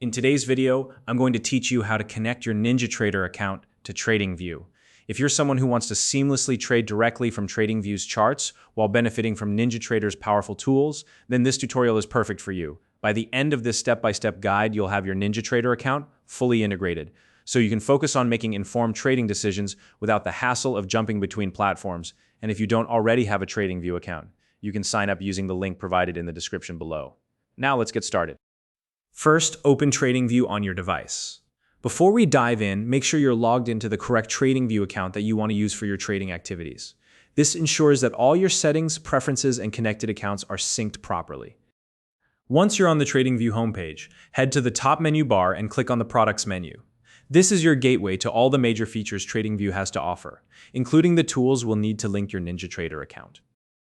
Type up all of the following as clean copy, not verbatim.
In today's video, I'm going to teach you how to connect your Ninjatrader account to Tradingview. If you're someone who wants to seamlessly trade directly from Tradingview's charts while benefiting from Ninjatrader's powerful tools, then this tutorial is perfect for you. By the end of this step-by-step guide, you'll have your Ninjatrader account fully integrated, so you can focus on making informed trading decisions without the hassle of jumping between platforms. And if you don't already have a Tradingview account, you can sign up using the link provided in the description below. Now let's get started. First, open Tradingview on your device. Before we dive in, make sure you're logged into the correct Tradingview account that you want to use for your trading activities. This ensures that all your settings, preferences, and connected accounts are synced properly. Once you're on the Tradingview homepage, head to the top menu bar and click on the Products menu. This is your gateway to all the major features Tradingview has to offer, including the tools we'll need to link your Ninjatrader account.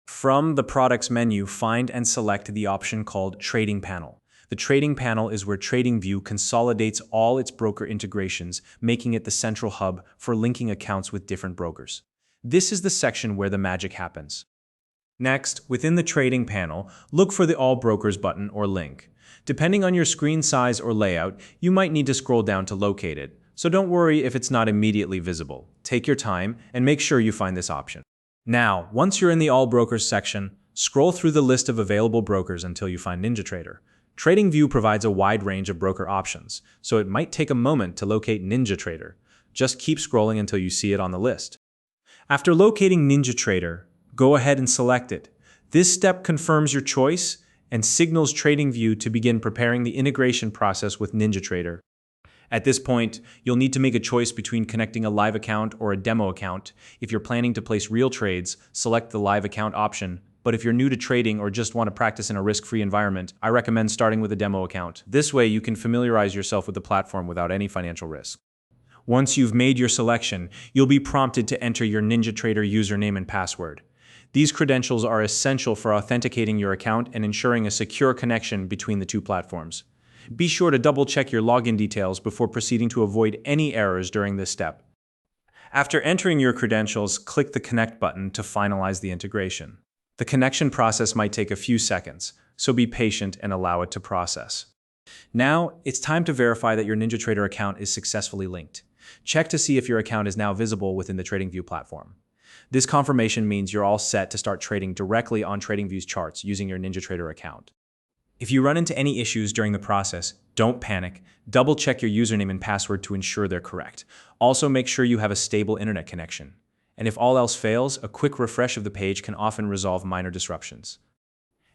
From the Products menu, find and select the option called Trading Panel. The Trading Panel is where Tradingview consolidates all its broker integrations, making it the central hub for linking accounts with different brokers. This is the section where the magic happens. Next, within the Trading Panel, look for the All Brokers button or link. Depending on your screen size or layout, you might need to scroll down to locate it, so don't worry if it's not immediately visible. Take your time and make sure you find this option. Now, once you're in the All Brokers section, scroll through the list of available brokers until you find Ninjatrader. Tradingview provides a wide range of broker options, so it might take a moment to locate Ninjatrader. Just keep scrolling until you see it on the list. After locating Ninjatrader, go ahead and select it. This step confirms your choice and signals Tradingview to begin preparing the integration process with Ninjatrader. At this point, you'll need to make a choice between connecting a live account or a demo account. If you're planning to place real trades, select the live account option. But if you're new to trading or just want to practice in a risk-free environment, I recommend starting with a demo account. This way, you can familiarize yourself with the platform without any financial risk. Once you've made your selection, you'll be prompted to enter your Ninjatrader username and password. These credentials are essential for authenticating your account and ensuring a secure connection between the two platforms. Be sure to double-check your login details before proceeding to avoid any errors during this step. After entering your credentials, click the Connect button to finalize the integration. The connection process might take a few seconds, so be patient and allow it to process. Now, it's time to verify that your Ninjatrader account is successfully linked. Check to see if your account is now visible within the Tradingview platform. This confirmation means you're all set to start trading directly on Tradingview's charts using your Ninjatrader account. If you run into any issues during the process, don't panic. Double-check your username and password to ensure they're correct. Also, make sure you have a stable internet connection. And if all else fails, a quick refresh of the page can often resolve minor disruptions.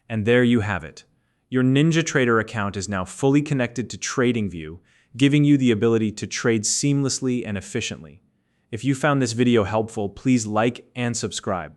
And there you have it. Your Ninjatrader account is now fully connected to Tradingview, giving you the ability to trade seamlessly and efficiently. If you found this video helpful, please like and subscribe.